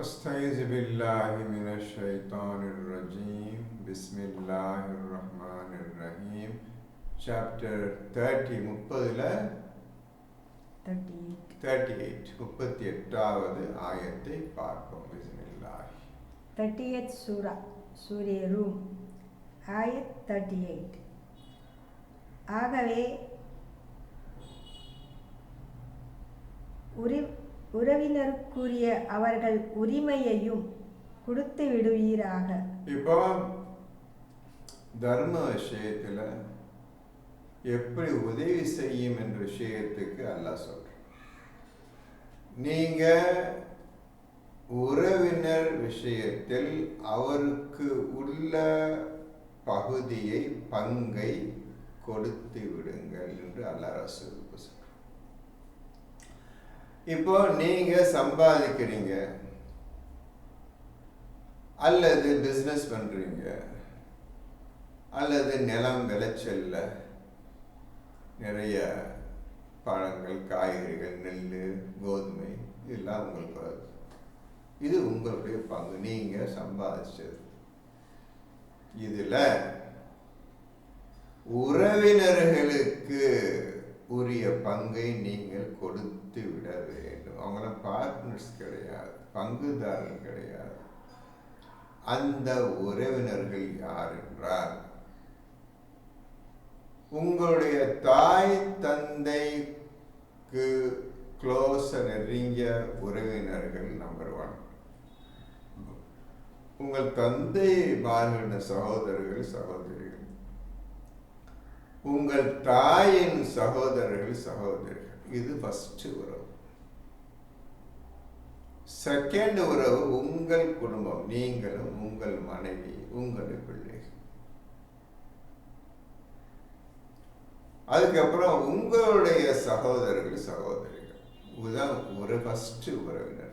أستعيذ بالله من الشيطان الرجيم بسم الله الرحمن الرحيم Chapter 30 38வது ஆயத்தை பார்ப்போம். பிஸ்மில்லாஹ். 30th Surah, Surah Rum, Ayat 38. ஆகவே உறவினருக்குரிய அவர்கள் உரிமையையும் கொடுத்து விடுவீராக. இப்போ தர்ம விஷயத்துல எப்படி உதவி செய்யும் என்ற விஷயத்துக்கு அல்லாஹ் சொல்றான். நீங்க உறவினர் விஷயத்தில் அவருக்கு உள்ள பகுதியை பங்கை கொடுத்து விடுங்கள் என்று அல்லாஹ் ரசூலுக்கு சொல்றான். இப்போ நீங்க சம்பாதிக்கிறீங்க அல்லது பிசினஸ் பண்றீங்க அல்லது நிலம் விளைச்சல்ல நிறைய பழங்கள், காய்கறிகள், நெல், கோதுமை இதெல்லாம் உங்களுக்கு வருது. இது உங்களுடைய பங்கு, நீங்க சம்பாதிச்சது. இதுல உறவினர்களுக்கு உரிய பங்கை நீங்கள் கொடுத்து விட வேண்டும். அவங்கள பார்ட்னர்ஸ் கிடையாது, பங்குதாரர்கள் கிடையாது. அந்த உறவினர்கள் யார் என்றால் உங்களுடைய தாய் தந்தைக்கு க்ளோஸ் நெருங்கிய உறவினர்கள். நம்பர் 1, உங்கள் தந்தை மார்களின் சகோதரர்கள், சகோதரிகள், உங்கள் தாயின் சகோதரர்கள், சகோதரிகள். இது ஃபர்ஸ்ட் உறவு. செகண்ட் உறவு உங்கள் குடும்பம், நீங்களும் உங்கள் மனைவி, உங்கள் பிள்ளைகள். அதுக்கப்புறம் உங்களுடைய சகோதரர்கள், சகோதரிகள். இதுதான் ஒரு ஃபர்ஸ்ட் உறவினர்கள்.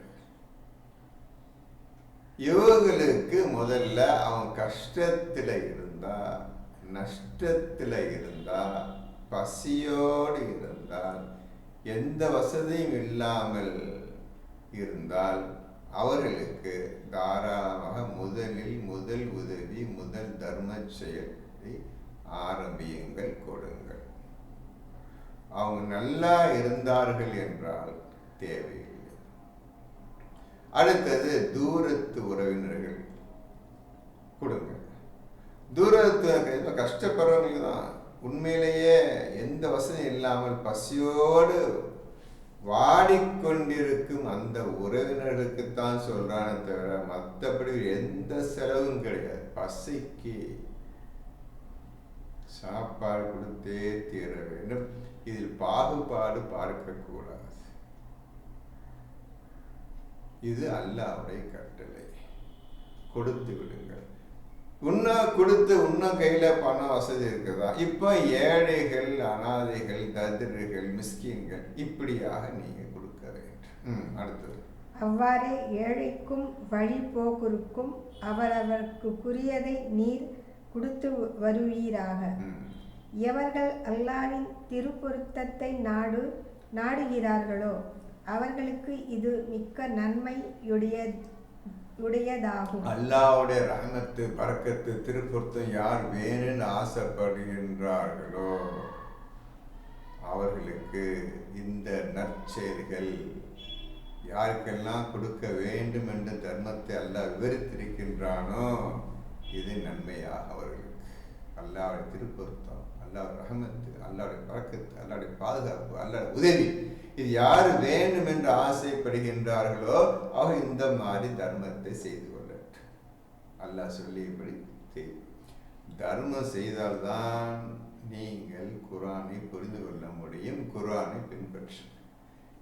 இவங்களுக்கு முதல்ல அவன் கஷ்டத்துல இருந்தா, நஷ்டத்துல இருந்தா, பசியோடு இருந்தால், எந்த வசதியும் இல்லாமல் இருந்தால் அவர்களுக்கு தாராளமாக முதல் உதவி, முதல் தர்ம செயலை ஆரம்பியுங்கள், கொடுங்கள். அவங்க நல்லா இருந்தார்கள் என்றால் தேவையில்லை. அடுத்தது தூரத்து உறவினர்கள் கொடுங்க. தூரத்து கஷ்டப்படுறவங்க தான். உண்மையிலேயே எந்த வசதியும் இல்லாமல் பசியோடு வாடிக்கொண்டிருக்கும் அந்த உறவினர்களுக்குத்தான் சொல்றானே தவிர மற்றபடி எந்த செலவும் கிடையாது. பசிக்கு சாப்பாடு கொடுத்தே தீர வேண்டும். இதில் பாகுபாடு பார்க்கக்கூடாது. இது அல்லாஹ்வுடைய கட்டளை. கொடுத்து விடுங்கள். இன்னும் கையில பணம் வசதி இருக்குதா? இப்ப ஏழைகள், அனாதைகள், தரித்திரர்கள், மிஸ்கீன்கள் இப்படியாக நீங்க கொடுக்க வேண்டும். அடுத்தது, அவ்வாறே ஏழைக்கும் வழிபோக்குக்கும் அவரவர்க்குரியதை நீர் கொடுத்து வருவீராக. எவர்கள் அல்லாஹ்வின் திருப்பொருத்தத்தை நாடுகிறார்களோ அவர்களுக்கு இது மிக்க நன்மையுடையதாகும். அல்லாஹ்வுடைய ரஹ்மத்து, பரக்கத்து, திருப்பொருத்தம் யார் வேணும்னு ஆசைப்படுகின்றார்களோ அவர்களுக்கு இந்த நற்செயல்கள், யாருக்கெல்லாம் கொடுக்க வேண்டும் என்ற தர்மத்தை அல்லாஹ் விவரித்திருக்கின்றானோ இது நன்மையாக அவர்களுக்கு. அல்லாஹ்வுடைய திருப்பொருத்தம், அல்லாஹ்வுடைய ரஹ்மத்து, அல்லாஹ்வுடைய பரக்கத்து, அல்லாஹ்வுடைய பாதுகாப்பு, அல்லாஹ்வுடைய உதவி, இது யார் வேண்டும் என்று ஆசைப்படுகின்றார்களோ அவர் இந்த மாதிரி தர்மத்தை செய்து கொள்ளட்டும். அல்லாஹ் சொல்லியபடி தர்மம் செய்தால்தான் நீங்கள் குர்ஆனை புரிந்து கொள்ள முடியும், குர்ஆனை பின்பற்ற.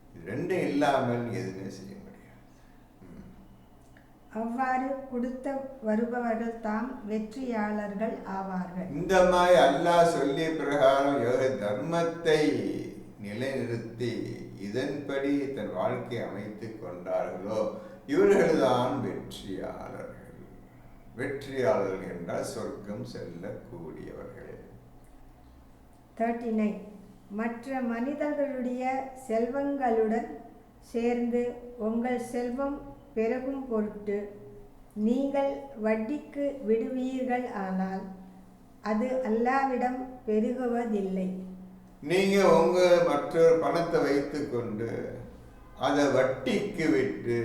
இது ரெண்டும் இல்லாமல் எதுவுமே செய்ய முடியாது. அவ்வாறு கொடுத்த வருபவர்கள் தாம் வெற்றியாளர்கள் ஆவார்கள். இந்த மாதிரி அல்லாஹ் சொல்லிய பிரகாரம் தர்மத்தை நிலைநிறுத்தி இதன்படி தன் வாழ்க்கையை அமைத்துக் கொண்டார்களோ இவர்கள்தான் வெற்றியாளர்கள். வெற்றியாளர்கள் என்றால் சொர்க்கம் செல்லக்கூடியவர்கள். 39. மற்ற மனிதர்களுடைய செல்வங்களுடன் சேர்ந்து உங்கள் செல்வம் பெருகும் பொருட்டு நீங்கள் வட்டிக்கு விடுவீர்கள், ஆனால் அது அல்லாவிடம் பெருகுவதில்லை. நீங்க உங்க மற்றொரு பணத்தை வைத்துக்கொண்டு அதை வட்டிக்கு விட்டு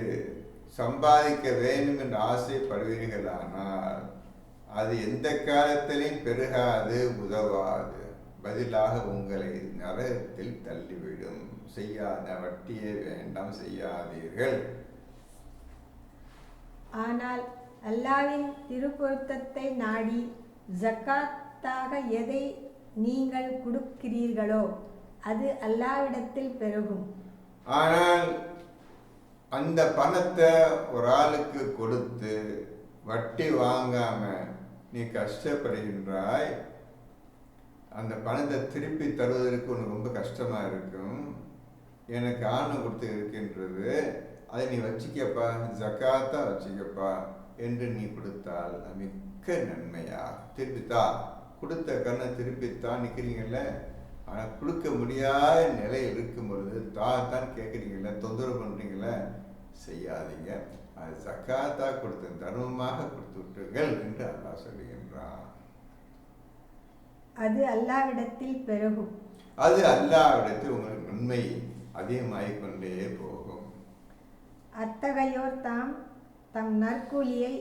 சம்பாதிக்க வேண்டும் என்று ஆசைப்படுவீர்களானால் அது எந்த காலத்திலையும் பெருகாது, உதவாது. பதிலாக உங்களை நரகத்தில் தள்ளிவிடும். செய்யாத வட்டியே வேண்டாம், செய்யாதீர்கள். ஆனால் அல்லாவின் திருப்பொருத்தத்தை நாடி ஜக்காத்தாக எதை நீங்கள் கொடுக்கிறீர்களோ அது அல்லாவிடத்தில் பெருகும். ஆனால் அந்த பணத்தை ஒரு ஆளுக்கு கொடுத்து வட்டி வாங்காம நீ கஷ்டப்படுகின்றாய். அந்த பணத்தை திருப்பி தருவதற்கு உனக்கு ரொம்ப கஷ்டமா இருக்கும். எனக்கு ஆணை கொடுத்து இருக்கின்றது, அதை நீ வச்சிக்கப்பா, ஜக்காத்தா வச்சிக்கப்பா என்று நீ கொடுத்தால் மிக்க நன்மையா. திருப்பித்தா, கொடுத்த கண்ணை திருப்பித்தான் நிற்கிறீங்கல்ல. ஆனால் கொடுக்க முடியாத நிலையில் இருக்கும் பொழுது தான் கேட்குறீங்கள, தொந்தரவு பண்ணுறீங்கள, செய்யாதீங்க. அது ஜக்காத்தா கொடுத்து தர்மமாக கொடுத்து விட்டுர்கள் என்று அல்லாஹ் சொல்லுகின்றான். அது அல்லாவிடத்தில் பெருகும். அது அல்லாவிடத்தில் உங்களுக்கு நன்மை அதிகமாகிக் கொண்டே போகும். அத்தகையோர் தம் நற்கூலியை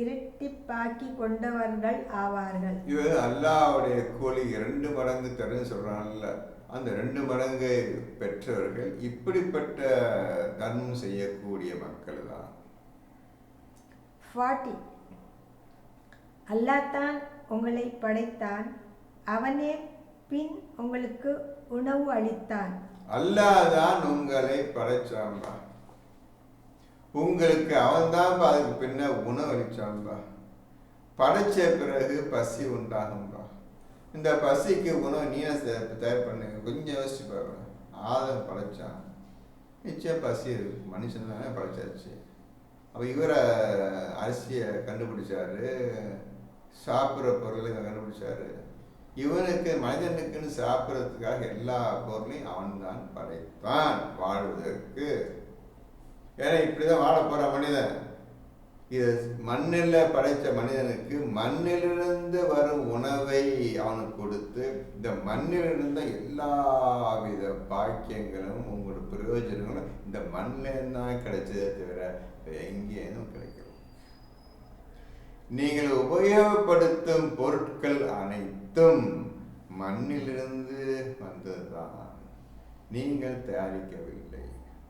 இரட்டிப்பாக்கி கொண்டவர்கள் ஆவார்கள். இவர் அல்லாஹ்வுடைய கூலி 2 மடங்கு தருன்னு சொல்றாங்கல்ல, அந்த 2 மடங்கு பெற்றவர்கள் இப்படிப்பட்ட தர்மம் செய்யக்கூடிய மக்கள் தான். 40. அல்லாஹ் தான் உங்களை படைத்தான், அவனே பின் உங்களுக்கு உணவு அளித்தான். அல்லாஹ் தான் உங்களை படைச்சான்பா, உங்களுக்கு அவன்தான் அதுக்கு பின்ன உணவு அளிச்சான்பா. படைச்ச பிறகு பசி உண்டாகும்பா. இந்த பசிக்கு உணவு நீ தயார் பண்ணுங்க. கொஞ்சம் யோசிச்சு பாருங்க. ஆதம் படைச்சான், நிச்சயம் பசி இருக்கு, மனுஷன் தானே படைச்சாச்சு. அப்போ இவரை அரிசியை கண்டுபிடிச்சாரு, சாப்பிட்ற பொருளை கண்டுபிடிச்சாரு. இவனுக்கு மனிதனுக்குன்னு சாப்பிட்றதுக்காக எல்லா பொருளையும் அவன்தான் படைத்தான் வாழ்வதற்கு. ஏன்னா இப்படிதான் வாழ போற மனிதன். இது மண்ணில் படைத்த மனிதனுக்கு மண்ணிலிருந்து வரும் உணவை அவனுக்கு கொடுத்து, இந்த மண்ணிலிருந்த எல்லா வித பாக்கியங்களும் உங்களோட பிரயோஜனங்களும் இந்த மண்ணில் தான் கிடைச்சதே தவிர எங்கேயும் கிடைக்கும். நீங்கள் உபயோகப்படுத்தும் பொருட்கள் அனைத்தும் மண்ணிலிருந்து வந்ததுதான், நீங்கள் தயாரிக்கவில்லை.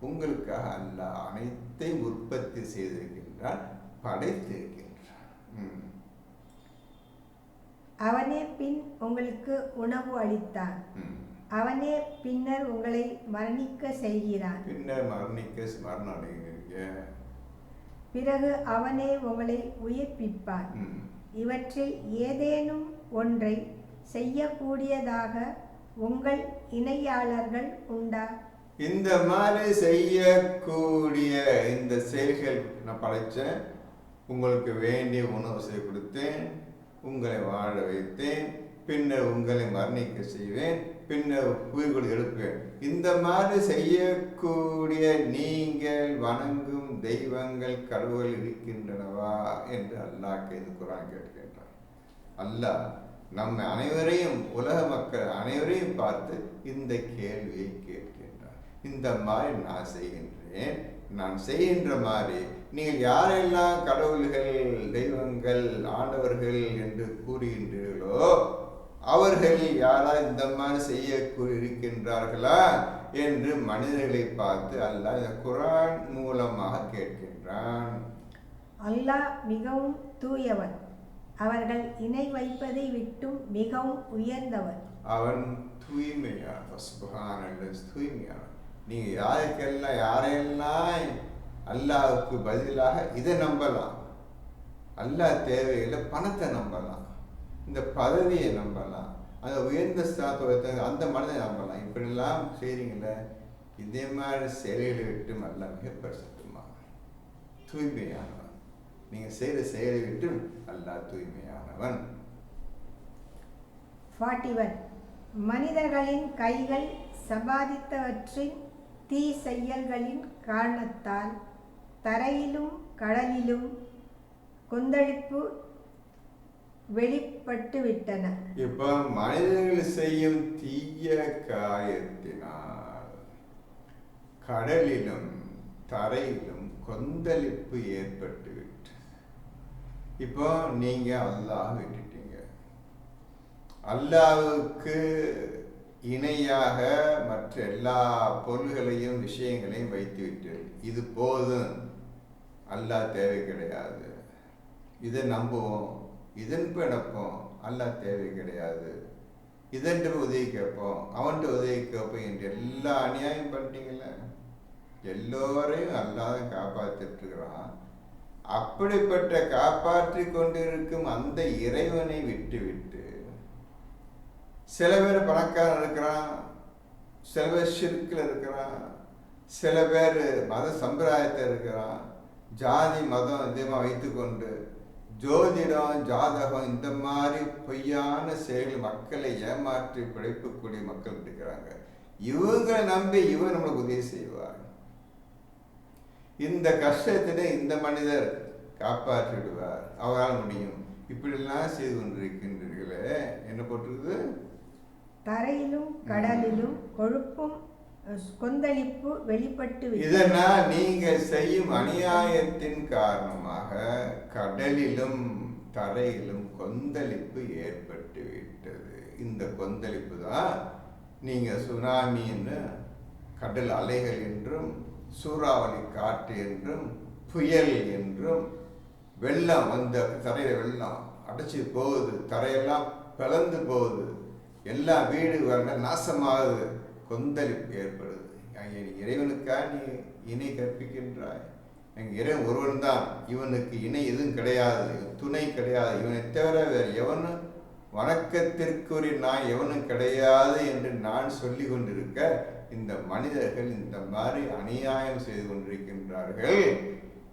உங்களுக்காக அல்லாஹ் அனைத்தையும் உற்பத்தி செய்திருக்கின்றான், படைத்திருக்கின்றான். அவனே பின் உங்களுக்கு உணவு அளித்தான், அவனே பின்னர் உங்களை மரணிக்க செய்கிறான். பின்னர் மரணம் அடைகிறீங்க, பிறகு அவனே உங்களை உயிர்ப்பிப்பான். இவற்றில் ஏதேனும் ஒன்றை செய்யக்கூடியதாக உங்கள் இணையாளர்கள் உண்டா? இந்த மாதிரி செய்யக்கூடிய இந்த செயல்கள் நான் படைச்சேன். உங்களுக்கு வேண்டிய உணவு செய்ய கொடுத்தேன், உங்களை வாழ வைத்தேன், பின்னர் உங்களை மரணிக்க செய்வேன், பின்னர் உயிர்களை எழுப்புவேன். இந்த மாதிரி செய்யக்கூடிய நீங்கள் வணங்கும் தெய்வங்கள் கடவுள் இருக்கின்றனவா என்று அல்லாஹ் குர்ஆன் கேட்கின்றான். அல்லாஹ் நம்ம அனைவரையும், உலக மக்கள் அனைவரையும் பார்த்து இந்த கேள்வியை கேட்கின்றார். இந்த மாதிரி நான் செய்கின்றேன், நான் செய்கின்ற மாதிரி நீங்கள் யாரெல்லாம் கடவுள்கள், தெய்வங்கள், ஆண்டவர்கள் என்று கூறுகின்றீர்களோ அவர்கள் யாரா இந்த மாதிரி செய்ய இருக்கின்றார்களா என்று மனிதர்களை பார்த்து அல்லாஹ் இந்த குர்ஆன் மூலமாக கேட்கின்றான். அல்லாஹ் மிகவும் தூயவன், அவர்கள் இணை வைப்பதை விட்டும் மிகவும் உயர்ந்தவன். அவன் தூய்மையான தூய்மையான. நீங்க யாரெல்லாம் அல்லாஹ்வுக்கு பதிலாக இதை நம்பலாம். அல்லாஹ் தேவையில்லை, பணத்தை நம்பலாம், இந்த பதவியை நம்பலாம், அந்த உயர்ந்த ஸ்தானத்தை அந்த மனதை நம்பலாம். இப்படிலாம் செய்றீங்களே, இதே மாதிரி செயல்களை விட்டு அல்லாஹ் மிக பரிசுத்தமான தூய்மையானவன். நீங்க செய்கிற செயலை விட்டு அல்லாஹ் தூய்மையானவன். 41. மனிதர்களின் கைகள் சம்பாதித்தவற்றின் தீ செயல்களின் காரணத்தால் தரையிலும் கடலிலும் கொந்தளிப்பு வெளிப்பட்டுவிட்டன. இப்ப மனிதர்கள் செய்யும் தீய காரியத்தினால் கடலிலும் தரையிலும் கொந்தளிப்பு ஏற்பட்டுவிட்டு, இப்போ நீங்க அல்லாஹ் விட்டுட்டீங்க. அல்லாஹ்வுக்கு இணையாக மற்ற எல்லா பொருள்களையும் விஷயங்களையும் வைத்து விட்டு, இது போதும், அல்லாஹ் தேவை கிடையாது, இதை நம்புவோம், இதன் பிணப்போம், அல்லாஹ் தேவை கிடையாது, இதன்று உதவி கேட்போம், அவன்கிட்ட உதவி கேட்போம் என்று எல்லா அநியாயம் பண்ணிட்டீங்கல்ல. எல்லோரையும் அல்லாத காப்பாற்றிட்டு இருக்கிறான். அப்படிப்பட்ட காப்பாற்றி கொண்டிருக்கும் அந்த இறைவனை விட்டு விட்டு சில பேர் பணக்காரன் இருக்கிறான், சில பேர் ஷிர்கில் இருக்கிறான், சில பேர் மத சம்பிரதாயத்தை இருக்கிறான், ஜாதி மதம் இதமாக வைத்துக்கொண்டு ஜோதிடம் ஜாதகம் இந்த மாதிரி பொய்யான செயல் மக்களை ஏமாற்றி பிழைக்கக்கூடிய மக்கள் இருக்கிறாங்க. இவங்களை நம்பி இவன் நம்மளுக்கு உதவி செய்வார். இந்த கஷ்டத்தினை இந்த மனிதர் காப்பாற்றிடுவார், அவரால் முடியும். இப்படிலாம் செய்து கொண்டிருக்கின்றீர்களே, என்ன போட்டிருக்குது? தரையிலும் கடலிலும் கொழுப்பும் கொந்தளிப்பு வெளிப்பட்டு. இதனால் நீங்கள் செய்யும் அநியாயத்தின் காரணமாக கடலிலும் தரையிலும் கொந்தளிப்பு ஏற்பட்டு விட்டது. இந்த கொந்தளிப்பு தான் நீங்க சுனாமின்னு, கடல் அலைகள் என்றும், சூறாவளி காற்று என்றும், புயல் என்றும், வெள்ளம் வந்த தரையில வெள்ளம் அடைச்சி போகுது, தரையெல்லாம் பிளந்து போகுது, எல்லா வீடு நாசமாகுது, கொந்தளிப்பு ஏற்படுது. இறைவனுக்கா நீ இணை கற்பிக்கின்றாய்? எங்கள் இறைவன் ஒருவன் தான், இவனுக்கு இணை எதுவும் கிடையாது, துணை கிடையாது, இவனை தவிர வேறு எவனும் வணக்கத்திற்குரிய நான் எவனும் கிடையாது என்று நான் சொல்லி கொண்டிருக்க, இந்த மனிதர்கள் இந்த மாதிரி அநியாயம் செய்து கொண்டிருக்கின்றார்கள்.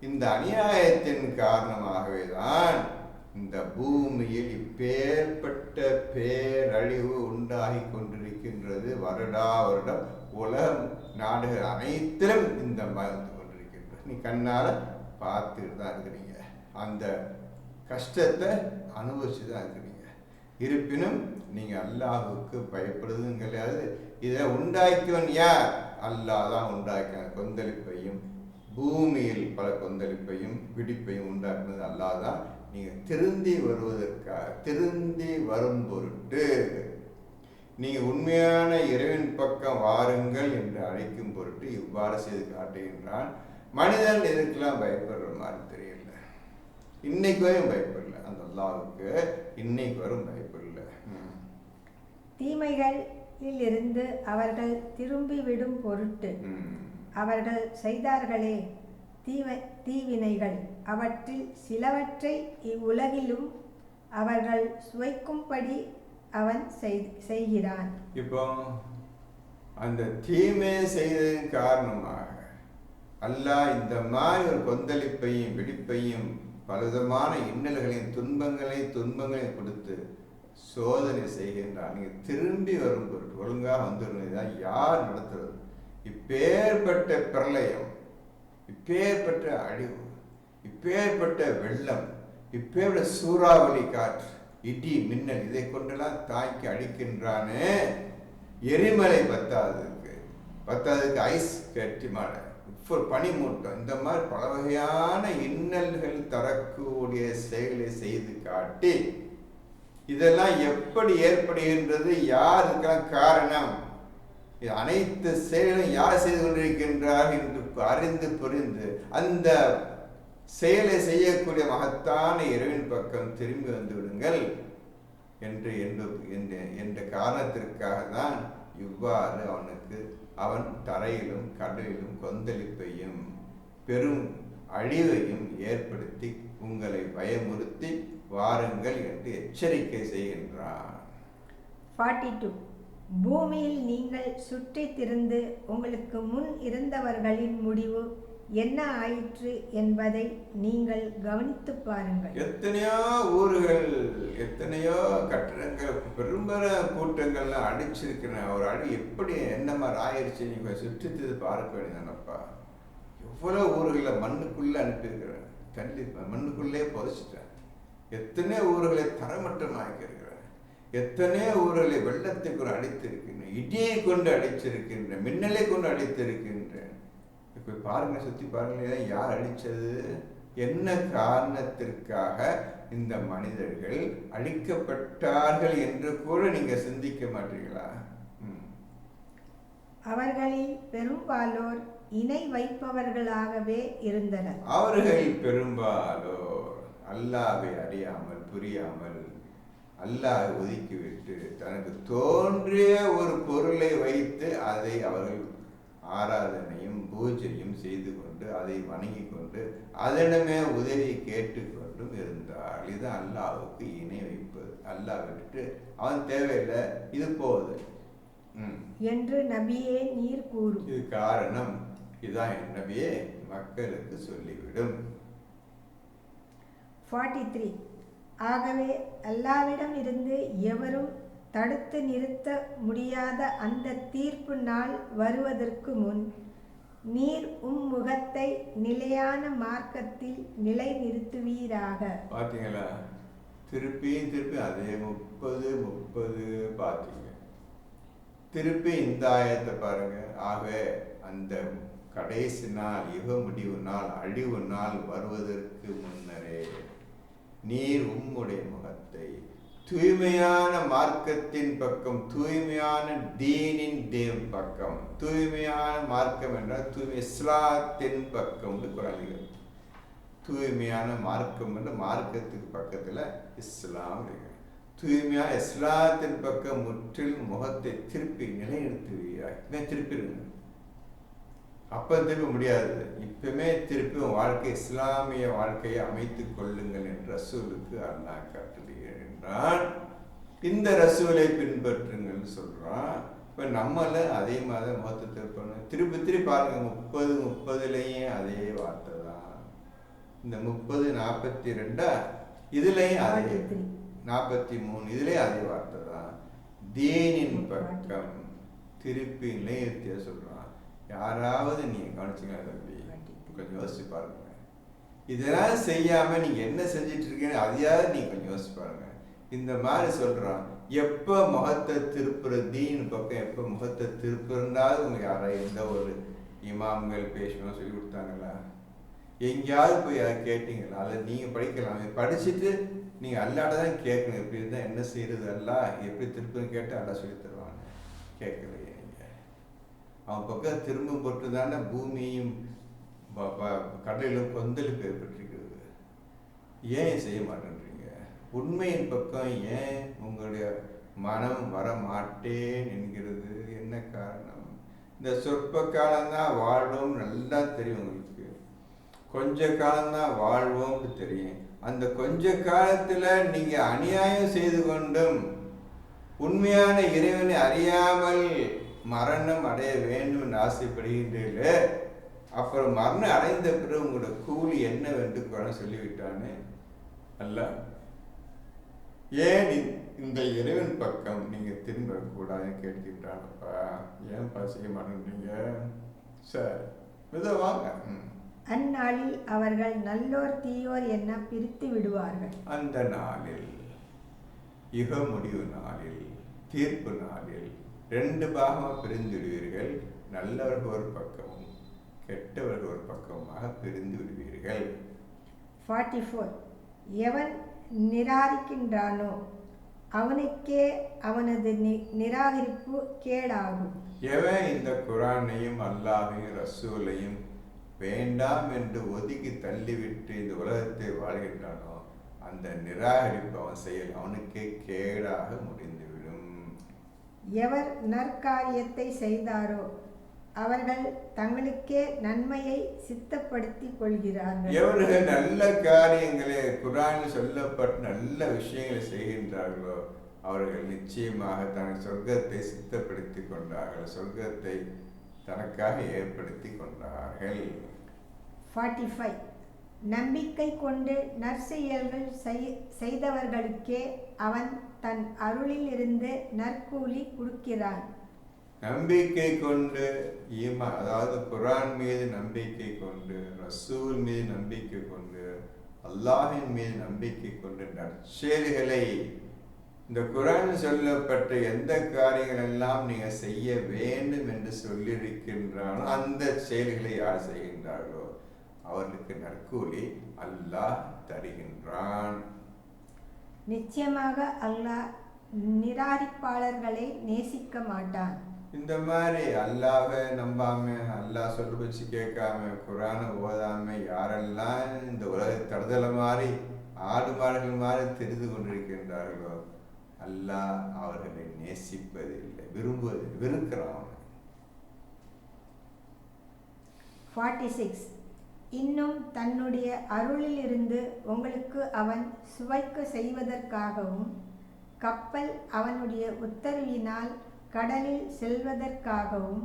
இந்த அநியாயத்தின் காரணமாகவே தான் இந்த பூமியில் இப்பேற்பட்ட பேரழிவு உண்டாகி கொண்டிருக்கின்றது. வருடா வருடம் உலகம் நாடுகள் அனைத்திலும் இந்த மருந்து கொண்டிருக்கின்றது. நீ கண்ணால பார்த்துட்டு தான் இருக்கிறீங்க, அந்த கஷ்டத்தை அனுபவிச்சு தான் இருக்கிறீங்க. இருப்பினும் நீங்க அல்லாஹ்வுக்கு பயப்படுவதும் கிடையாது. இதை உண்டாக்கியவன் யார்? அல்லாஹ் தான் உண்டாக்கினான். கொந்தளிப்பையும் பூமியில் பல கொந்தளிப்பையும் பிடிப்பையும் உண்டாக்குனது அல்லாஹ் தான். நீங்க திருந்தி வருவதற்காக, திருந்தி வரும் பொருட்டு, நீங்க உண்மையான இறைவன் பக்கம் வாருங்கள் என்று அழைக்கும் பொருட்டு இவ்வாறு செய்து காட்டுகின்றான். மனிதன் இதுக்கெல்லாம் பயப்படுற மாதிரி தெரியல, இன்னைக்கு வரையும் பயப்படல. அந்த அல்லாஹ்வுக்கு இன்னைக்கு வரும் பயப்படல. தீமைகளில் இருந்து அவர்கள் திரும்பி விடும் பொருட்டு அவர்கள் செய்தார்களே தீவினைகள், அவற்றில் சிலவற்றை இவ்வுலகிலும் அவர்கள் சுவைக்கும்படி அவன் செய்கிறான். இப்போ அந்த தீமை செய்ததன் காரணமாக அல்லாஹ் இந்த மாதிரி ஒரு கொந்தளிப்பையும் வெடிப்பையும் பலவிதமான இன்னல்களையும் துன்பங்களையும் கொடுத்து சோதனை செய்கின்றான். நீங்க திரும்பி வரும் பொருட்டு ஒழுங்காக வந்துருந்தான். யார் நடத்துறது? இப்பேற்பட்ட பிரளயம், இப்பேற்பட்ட அழிவு, இப்பேற்பட்ட வெள்ளம், இப்பேற்பட்ட சூறாவளி காற்று, இடி மின்னல், இதை கொண்டெல்லாம் தாக்கி அழிக்கின்றானே. எரிமலை பத்தாததுக்கு ஐஸ் கட்டி மழை, பனிமூட்டம், இந்த மாதிரி பல வகையான இன்னல்கள் தரக்கூடிய செயலை செய்து காட்டி, இதெல்லாம் எப்படி ஏற்படுகின்றது, யார் இதுக்கெல்லாம் காரணம், அனைத்து செயலும் யார் செய்து கொண்டிருக்கின்றார் என்று அறிந்து புரிந்து அந்த செயலை செய்யக்கூடிய மகத்தான இறைவன் பக்கம் திரும்பி வந்து விடுங்கள் என்ற காரணத்திற்காக தான் இவ்வாறு அவன் தரையிலும் கடலிலும் கொந்தளிப்பையும் பெரும் அழிவையும் ஏற்படுத்தி உங்களை பயமுறுத்தி வாருங்கள் என்று எச்சரிக்கை செய்கின்றான். 42. பூமியில் நீங்கள் சுற்றி திரிந்து உங்களுக்கு முன் இருந்தவர்களின் முடிவு என்ன ஆயிற்று என்பதை நீங்கள் கவனித்து பாருங்கள். எத்தனையோ ஊர்கள், எத்தனையோ கட்டிடங்கள், பெரும்பெற கூட்டங்கள்லாம் அடிச்சிருக்கிறேன். ஒரு அடி எப்படி என்ன மாதிரி ஆயிடுச்சு நீங்க சுற்றி பார்க்க வேண்டியதானப்பா. எவ்வளோ ஊர்களை மண்ணுக்குள்ளே அனுப்பியிருக்கிறேன், தள்ளி மண்ணுக்குள்ளே புதைச்சிட்டேன். எத்தனையோ ஊர்களை தரமட்டமாக்கியிருக்கிறேன், எத்தனையோ ஊர்களை வெள்ளத்துக்கு அடித்திருக்கின்றேன், இடியை கொண்டு அடிச்சிருக்கின்றேன், மின்னலை கொண்டு அடித்திருக்கின்றேன். இப்போ பாருங்க, சுற்றி பாருங்க, யார் அடித்தது, என்ன காரணத்திற்காக இந்த மனிதர்கள் அழிக்கப்பட்டார்கள் என்று கூட நீங்க சிந்திக்க மாட்டீங்களா? அவர்களில் பெரும்பாலோர் இணை வைப்பவர்களாகவே இருந்தனர். அவர்களில் பெரும்பாலோர் அல்லாஹ்வை அறியாமல் புரியாமல் அல்லாஹ் ஒதுக்கிவிட்டு தனக்கு தோன்றிய ஒரு பொருளை வைத்து அதை அவர்கள் ஆராதனையும் பூஜையும் செய்து கொண்டு அதை வணங்கி கொண்டு அதனிடமே உதவி கேட்டுக்கொண்டும் இருந்தார். இது அல்லாஹ்வுக்கு இணை வைப்பது. அல்லாஹ் விட்டுட்டு அவன் தேவையில்லை, இது போகுது என்று நபியே நீர் கூறும். இது காரணம், இதுதான் நபியே மக்களுக்கு சொல்லிவிடும். 43. ஆகவே அல்லாஹ்விடம் இருந்து எவரும் தடுத்து நிறுத்த முடியாத அந்த தீர்ப்பு நாள் வருவதற்கு முன் நீர் முகத்தை நிலையான மார்க்கத்தில் நிலை நிறுத்துவீராக. பார்த்தீங்களா, திருப்பி அதே 30 பார்த்தீங்க. திருப்பி இந்த ஆயத்தை பாருங்க. ஆகவே அந்த கடைசி நாள், யுக முடிவு நாள், அழிவு நாள் வருவதற்கு முன்னரே நீர் உம்முடைய முகத்தை தூய்மையான மார்க்கத்தின் பக்கம், தூய்மையான தீனின் பக்கம், தூய்மையான மார்க்கம் என்றால் தூய்மை இஸ்லாத்தின் பக்கம் குரானிகள். தூய்மையான மார்க்கம் என்ற மார்க்கத்துக்கு பக்கத்தில் இஸ்லாம் இருக்கு. தூய்மையான இஸ்லாத்தின் பக்கம் முற்றிலும் முகத்தை திருப்பி நிலைநிறுத்துவீராக. திருப்பிடுங்க, அப்போ திருப்ப முடியாது. இப்பவுமே திருப்பி வாழ்க்கை இஸ்லாமிய வாழ்க்கையை அமைத்துக் கொள்ளுங்கள் என்ற ரசூலுக்கு அல்லாஹ் கட்டளையிடுகிறான். இந்த ரசூலை பின்பற்றுங்கள் சொல்றான். இப்போ நம்மள அதே மாதிரி முகத்தை திருப்பணும். திருப்பி பாருங்க, 30 அதே வார்த்தை தான். இந்த 30 42 இதுலயும் அதே 43 இதுலயும் அதே வார்த்தை தான். தீனின் பக்கம் திருப்பி நிலையத்திய சொல்றான். யாராவது நீங்க கவனிச்சுங்க தம்பி, கொஞ்சம் யோசிச்சு பாருங்க. இதெல்லாம் செய்யாம நீங்க என்ன செஞ்சிட்டு இருக்கீங்க அதையாவது நீங்க கொஞ்சம் யோசிச்சு பாருங்க. இந்த மாதிரி சொல்றான். எப்ப முகத்தை திருப்புற தீன் பக்கம், எப்ப முகத்தை திருப்புறாவது உங்க யாராவது எந்த ஒரு இமாம்கள் பேசணும் சொல்லி கொடுத்தாங்களா? எங்கேயாவது போய் அதை கேட்டீங்களா? அதை நீங்க படிக்கலாம். படிச்சுட்டு நீங்க அல்லாடதான் கேட்கணும். எப்படி இருந்தா என்ன செய்யறது, அல்ல எப்படி திருப்புன்னு கேட்டு அல்லா சொல்லி தருவாங்க. கேட்கலையே நீங்க. அவன் பக்கம் திரும்ப போட்டு தானே பூமியும் கடலிலும் கொந்தளிப்பு ஏற்பட்டிருக்கிறது. ஏன் செய்ய மாட்டேன்றீங்க? உண்மையின் பக்கம் ஏன் உங்களுடைய மனம் வர மாட்டேன் என்கிறது என்ன காரணம்? இந்த சொற்ப காலம்தான் வாழ்வோம் நல்லா தெரியும் உங்களுக்கு. கொஞ்ச காலம்தான் வாழ்வோம்னு தெரியும். அந்த கொஞ்ச காலத்துல நீங்க அநியாயம் செய்து கொண்டும் உண்மையான இறைவனை அறியாமல் மரணம் அடைய வேண்டும் என்று ஆசைப்படுகின்றீர்களே, அப்புறம் மரணம் அடைந்த பிறகு உங்களோட கூலி என்னவென்று குரான் சொல்லிவிட்டானே அல்ல. ஏன் இந்த இறைவன் பக்கம் நீங்க திரும்ப கூடாதுன்னு கேட்கின்றானப்பா. ஏன்பா செய்ய மாட்டேன்றீங்க? சரி, இதை வாங்க. அந்நாளில் அவர்கள் நல்லோர் தீயோர் என்ன பிரித்து விடுவார்கள். அந்த நாளில், யுக முடிவு நாளில், தீர்ப்பு நாளில் 2 பாகமாக பிரிந்து விடுவீர்கள். நல்லவர்கள் ஒரு பக்கமும் கெட்டவர்கள் ஒரு பக்கமாக பிரிந்து விடுவீர்கள். 44. எவன் நிராகரிக்கின்றானோ அவனுக்கே அவனது நிராகரிப்பு கேடாகும். எவன் இந்த குரானையும் அல்லாஹையும் ரசூலையும் வேண்டாம் என்று ஒதுக்கி தள்ளிவிட்டு இந்த உலகத்தை வாழ்கின்றானோ அந்த நிராகரிப்பு அவன் செயல் அவனுக்கே கேடாக முடிந்துவிடும். எவர் நற்காரியத்தை செய்தாரோ அவர்கள் தங்களுக்கே நன்மையை சித்தப்படுத்திக் கொள்கிறார்கள். எவர்கள் நல்ல காரியங்களை குர்ஆனில் சொல்லப்பட்ட நல்ல விஷயங்களை செய்கின்றார்களோ அவர்கள் நிச்சயமாக தன் சொர்க்கத்தை சித்தப்படுத்தி கொண்டார்கள், சொர்க்கத்தை தனக்காக ஏற்படுத்தி கொண்டார்கள். 45. நம்பிக்கை கொண்டு நற்செயல்கள் செய்தவர்களுக்கே அவன் தன் அருளில் இருந்து நற்கூலி கொடுக்கிறான். நம்பிக்கை கொண்டு அதாவது குர்ஆன் மீது நம்பிக்கை கொண்டு, ரசூல் மீது நம்பிக்கை கொண்டு, அல்லாஹின் மீது நம்பிக்கை கொண்டு நற்செயல்களை, இந்த குர்ஆன் சொல்லப்பட்ட எந்த காரியங்கள் எல்லாம் நீங்க செய்ய வேண்டும் என்று சொல்லியிருக்கின்றானோ அந்த செயல்களை யார் செய்கின்றார்களோ அவர்களுக்கு நற்கூலி அல்லாஹ் தருகின்றான். நிச்சயமாக அல்லாஹ் நிராகரிப்பாளர்களை நேசிக்க மாட்டான். இந்த மாதிரி அல்லாஹ்வை நம்பாம, அல்லாஹ் சொல்ல வச்சு கேட்காம, குர்ஆனை ஓதாம யாரெல்லாம் இந்த உலக தடுதலை மாதிரி ஆடு மாடுகள் மாதிரி தெரிந்து கொண்டிருக்கின்றார்களோ அல்லாஹ் அவர்களை நேசிப்பதில்லை, விரும்புவதில்லை, வெறுக்கிறான். 46 இன்னும் தன்னுடைய அருளிலிருந்து உங்களுக்கு அவன் சுவைக்க செய்வதற்காகவும், கப்பல் அவனுடைய உத்தரவினால் கடலில் செல்வதற்காகவும்,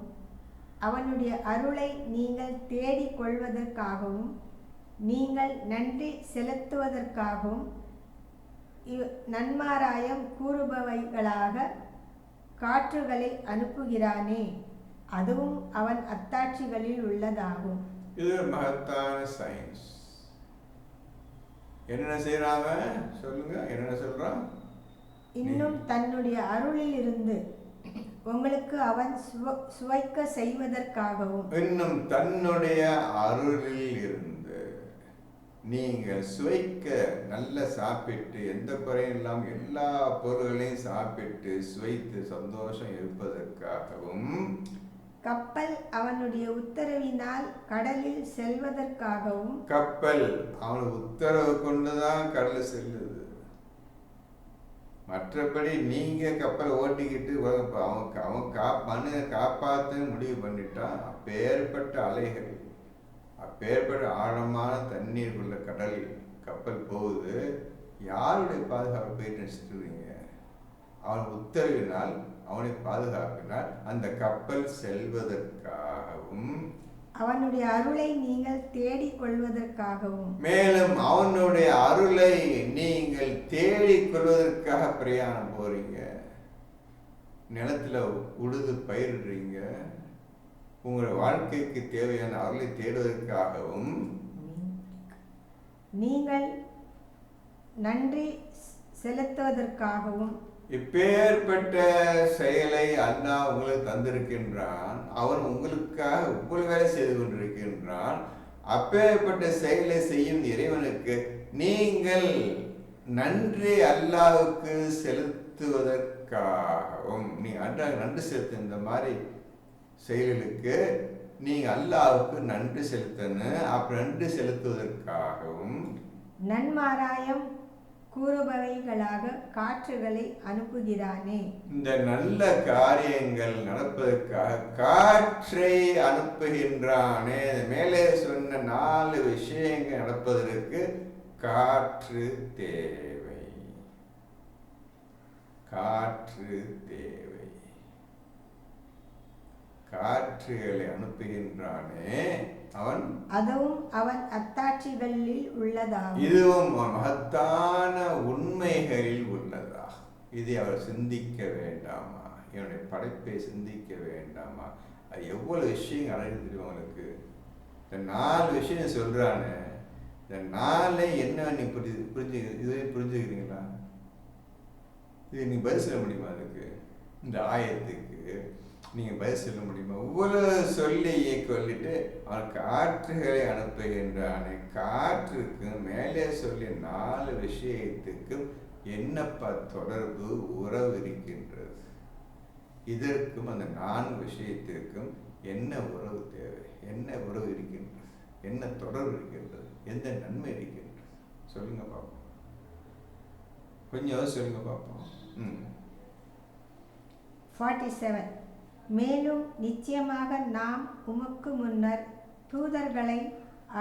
அவனுடைய அருளை நீங்கள் தேடிக் கொள்வதற்காகவும், நீங்கள் நன்றி செலுத்துவதற்காகவும் நன்மாராயம் கூறுபவைகளாக காற்றுகளை அனுப்புகிறானே, அதுவும் அவன் அத்தாட்சிகளில் உள்ளதாகும். இது ஒரு மகத்தான சயின்ஸ். என்ன செய்யறாங்க சொல்லுங்க, என்ன சொல்றான்? இன்னும் தன்னுடைய அருளில் இருந்து உங்களுக்கு அவன் சுவைக்க செய்வதற்காகவும், இன்னும் தன்னுடைய அருளில் இருந்து நீங்கள் சுவைக்க, நல்ல சாப்பிட்டு எந்த குறையும் இல்லாமல் எல்லா பொருள்களையும் சாப்பிட்டு சுவைத்து சந்தோஷம் இருப்பதற்காகவும், கப்பல் அவனுடைய உத்தரவினால் கடலில் செல்வதற்காகவும், கப்பல் அவன் உத்தரவு கொண்டுதான் கடலில் செல்லுது. மற்றபடி நீங்க கப்பலை ஓட்டிக்கிட்டு அவன் மனித காப்பாற்ற முடிவு பண்ணிட்டான். அப்பேற்பட்ட அலைகள், அப்பேற்பட்ட ஆழமான தண்ணீர் உள்ள கடலில் கப்பல் போகுது. யாருடைய பாதுகாப்பு போயிட்டு நினைச்சிட்டுருவீங்க? அவன் உத்தரவினால், அவனை பாதுகாப்பினால் அந்த கப்பல் செல்வதற்காகவும், அவனுடைய அருளை நீங்கள் தேடிக் கொள்வதற்காகவும், மேலும் அவனுடைய அருளை நீங்கள் தேடிக் கொள்வதற்காக பிரயாணம் போறீங்க. நிலத்துல உழுது பயிரிடுறீங்க. உங்களுடைய வாழ்க்கைக்கு தேவையான அருளை தேடுவதற்காகவும், நீங்கள் நன்றி செலுத்துவதற்காகவும், இப்பேற்பட்ட செயலை அல்லாஹ் உங்களுக்கு தந்திருக்கின்றான். அவன் உங்களுக்காக உங்கள் வேலை செய்து கொண்டிருக்கின்றான். அப்பேற்பட்ட செயலை செய்யும் இறைவனுக்கு நீங்கள் நன்றி அல்லாஹ்வுக்கு செலுத்துவதற்காகவும், நீ நன்றி செலுத்து. இந்த மாதிரி செயல்களுக்கு நீங்க அல்லாஹ்வுக்கு நன்றி செலுத்தணும். அப்ப நன்றி செலுத்துவதற்காகவும் நன்மாராயம் கூறுபவைகளாக காற்றுகளை அனுப்புகிறானே, இந்த நல்ல காரியங்கள் நடப்பதற்காக காற்றை அனுப்புகின்றானே. மேலே சொன்ன 4 விஷயங்கள் நடப்பதற்கு காற்று தேவை. காற்று தேவை. காற்றுகளை அனுப்புகின்றானே அவன், அதுவும் அவன் அத்தாட்சிகளில் உள்ளதாகும். இதுவும் மகத்தான உண்மைகளில் உள்ளதா? இதை அவர் சிந்திக்க வேண்டாமா? என்னுடைய படைப்பை சிந்திக்க வேண்டாமா? அது எவ்வளவு விஷயம் அழகு உங்களுக்கு. இந்த 4 விஷயம் சொல்றானே, இந்த 4 என்ன நீ புரிஞ்சுக்கிறீங்களா? இது நீ பதில் சொல்ல முடியுமா? அதுக்கு இந்த ஆயத்துக்கு நீங்க பதில் சொல்ல முடியுமா? ஒவ்வொரு சொல்லி கொல்லிட்டு அவன் காற்றுகளை அனுப்புகின்றானே, காற்றுக்கு மேலே சொல்லி 4 விஷயத்துக்கும் என்னப்பா தொடர்பு, உறவு இருக்கின்றது? இதற்கும் அந்த 4 விஷயத்திற்கும் என்ன உறவு தேவை? என்ன உறவு இருக்கின்றது? என்ன தொடர்பு இருக்கின்றது? எந்த நன்மை இருக்கின்றது? சொல்லுங்க பார்ப்போம். கொஞ்சம் சொல்லுங்க பார்ப்போம். 47 மேலும் நிச்சயமாக நாம் உமக்கு முன்னர் தூதர்களை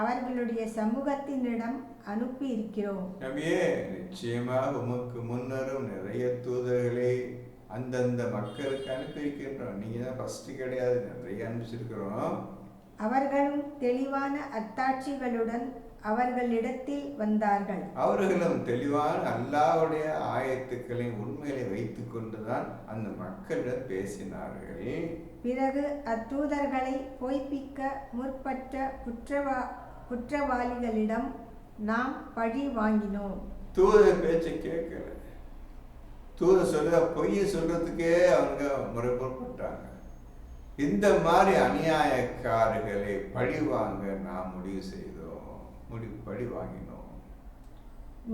அவர்களுடைய சமூகத்தினிடம் அனுப்பி இருக்கிறோம். நபியே, நிச்சயமாக உமக்கு முன்னரும் நிறைய தூதர்களை அந்தந்த மக்களுக்கு அனுப்பி இருக்கின்றோம். நீங்க தான் ஃபர்ஸ்ட் கிடையாது, நிறைய அனுப்பிச்சிருக்கிறோம். அவர்களும் தெளிவான அத்தாட்சிகளுடன் அவர்களிடத்தில் வந்தார்கள். அவர்களும் தெளிவான அல்லாஹ்வுடைய ஆயத்துக்களை உண்மையிலே வைத்துக் கொண்டுதான் அந்த மக்களிடம் பேசினார்கள். பிறகு அத்தூதர்களை பொய்ப்பிக்க முற்பட்ட குற்றவாளிகளிடம் நாம் பழி வாங்கினோம். தூதர் பேச்சை கேட்கல. தூதர் சொல்ற பொய்யை சொல்றதுக்கே அவங்க முறைப்பட்டாங்க. இந்த மாதிரி அநியாயக்காரர்களை பழி வாங்க நாம் முடிவு செய்தோம். பழி வாங்கினோம்.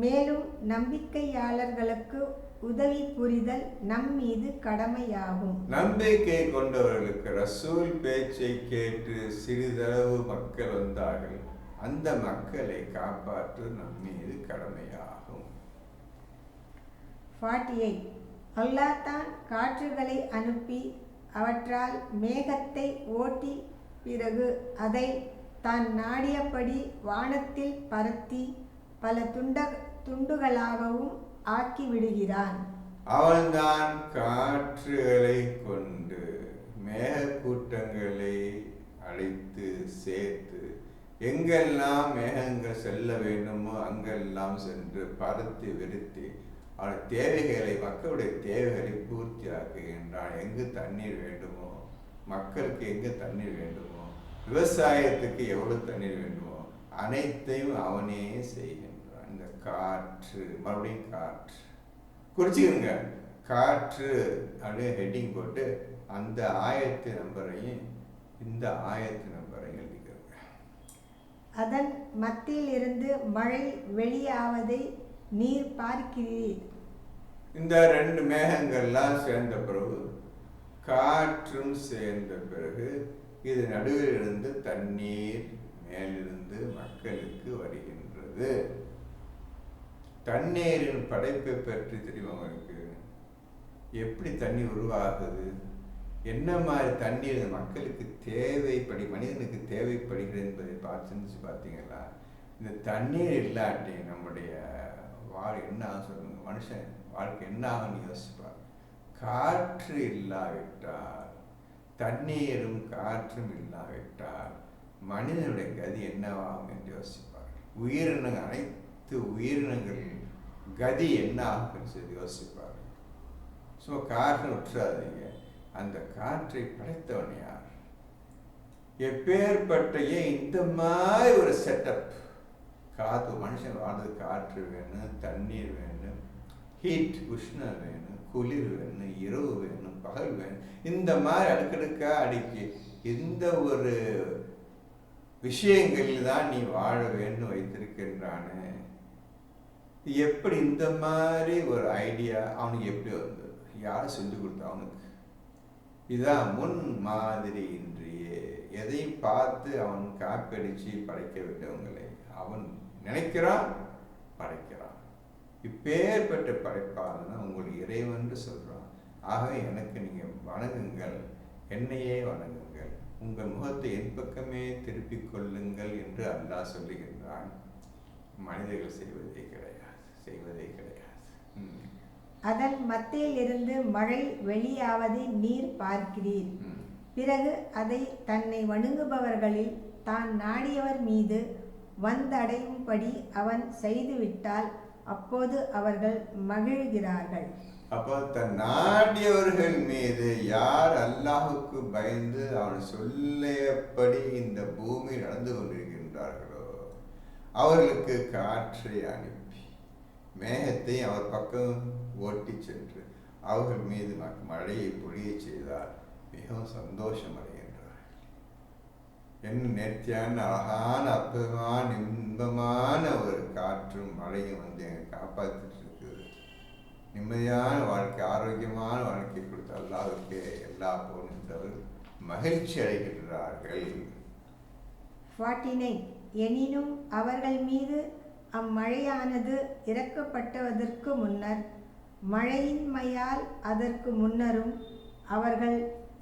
மேலும் நம்பிக்கையாளர்களுக்கு உதவி புரிதல் நம் மீது கடமையாகும். நம்பிக்கை கொண்டவர்களுக்கு ரசூல் பேச்சை கேட்டு சிறிதளவு மக்கள் வந்தார்கள். அந்த மக்களை காப்பாற்று நம் மீது கடமையாகும். 48 அல்லாஹ் தான் காற்றுகளை அனுப்பி அவற்றால் மேகத்தை ஓட்டி பிறகு அதை தான் நாடியபடி வானத்தில் பரத்தி பல துண்டுகளாகவும் ஆக்கிவிடுகிறான். அவன்தான் காற்றுகளை கொண்டு மேகக்கூட்டங்களை அழைத்து சேர்த்து எங்கெல்லாம் மேகங்கள் செல்ல வேண்டுமோ அங்கெல்லாம் சென்று பருத்தி விருத்தி அவன் தேவைகளை மக்களுடைய தேவைகளை பூர்த்தி ஆக்குகின்றான். எங்கு தண்ணீர் வேண்டுமோ, மக்களுக்கு எங்கு தண்ணீர் வேண்டுமோ, விவசாயத்துக்கு எவ்வளவு தண்ணீர் வேண்டுமோ அனைத்தையும் அவனே செய்கின்றான். இந்த காற்று, மறுபடியும் காற்று குறிச்சிருங்க. காற்று அப்படியே ஹெட்டிங் போட்டு அந்த ஆயத்து நம்பரையும் இந்த ஆயத்து நம்பரையும் எழுதிக்கிறேங்க. அதன் மத்தியில் இருந்து மழை வெளியாவதை நீர் பார்க்கிறீர். இந்த ரெண்டு மேகங்கள்லாம் சேர்ந்த பிறகு காற்றும் சேர்ந்த பிறகு இது நடுவில் இருந்து தண்ணீர் மேலிருந்து மக்களுக்கு வருகின்றது. தண்ணீரின் படைப்பை பற்றி தெரியும் உங்களுக்கு? எப்படி தண்ணி உருவாகுது, என்ன மாதிரி தண்ணீர் மக்களுக்கு தேவைப்படி மனிதனுக்கு தேவைப்படுகிறது என்பதை பார்த்தீங்களா? இந்த தண்ணீர் இல்லாட்டி நம்முடைய என்ன ஆகும் சொல்லுங்க? மனுஷன் வாழ்க்கை என்ன ஆகும்னு யோசிப்பார். காற்று இல்லாவிட்டால், தண்ணீரும் காற்றும் இல்லாவிட்டால் மனிதனுடைய கதி என்னவாகும் என்று யோசிப்பார். உயிரினங்கள், அனைத்து உயிரினங்கள் கதி என்ன ஆகும் சொல்லி யோசிப்பார். ஸோ காற்றை விட்டுறாதீங்க. அந்த காற்றை படைத்தவன் யார்? எப்பேற்பட்ட இந்த மாதிரி ஒரு செட்டப். காற்று, மனுஷன் வாழ்றது காற்று வேணும், தண்ணீர் வேணும், ஹீட் உஷ்ணம் வேணும், குளிர் வேணும், இரவு வேணும், பகல் வேணும். இந்த மாதிரி அடுக்கடுக்கா அடுக்கி இந்த ஒரு விஷயங்களில் தான் நீ வாழ வேண்டும் வைத்திருக்கின்றானே. எப்படி இந்த மாதிரி ஒரு ஐடியா அவனுக்கு எப்படி வந்தது? யார் சொல்லி கொடுத்தா அவனுக்கு? இதான் முன் மாதிரி. இன்றைய எதையும் பார்த்து அவன் காப்படிச்சு படைக்க விட்டவங்களை அவன் நினைக்கிறான், படைக்கிறான். இப்பேற்பட்ட படைப்பாளன் உங்களுக்கு இறைவன் சொல்றான். ஆகவே எனக்கு நீங்க வணங்குங்கள், என்னையே வணங்குங்கள், உங்கள் முகத்தை என் பக்கமே திருப்பிக் கொள்ளுங்கள் என்று அல்லாஹ் சொல்லுகின்றான். மனிதர்கள் செய்வதே கிடையாது. அதன் மத்தியில் இருந்து மழை வெளியாவதை நீர் பார்க்கிறீர். பிறகு அதை தன்னை வணங்குபவர்களில் தான் நாடியவர் மீது வந்தடையும்படி அவன் செய்துவிட்டால் அப்போது அவர்கள் மகிழ்கிறார்கள். அப்போ தன் நாடியவர்கள் மீது யார் அல்லாஹுக்கு பயந்து அவன் சொல்லியபடி இந்த பூமி நடந்து கொண்டிருக்கின்றார்களோ அவர்களுக்கு காற்றை அனுப்பி மேகத்தை அவர் பக்கம் ஓட்டி சென்று அவர்கள் மீது மழையை பொழிய செய்தால் மிகவும் சந்தோஷம் அடைகின்றார்கள். என்ன நேர்த்தியான அழகான அற்புதமான இன்பமான ஒரு காற்றும் மழையும் வந்து எங்களை காப்பாற்றிட்டு இருக்குது. நிம்மதியான வாழ்க்கை, ஆரோக்கியமான வாழ்க்கை கொடுத்த அல்லாஹ்வுக்கு எல்லா போன்றவர்கள் மகிழ்ச்சி அடைகின்றார்கள். 49 எனினும் அவர்கள் மீது அம்மழையானது இறக்கப்பட்டதற்கு முன்னர், மழையின்மையால் அதற்கு முன்னரும் அவர்கள்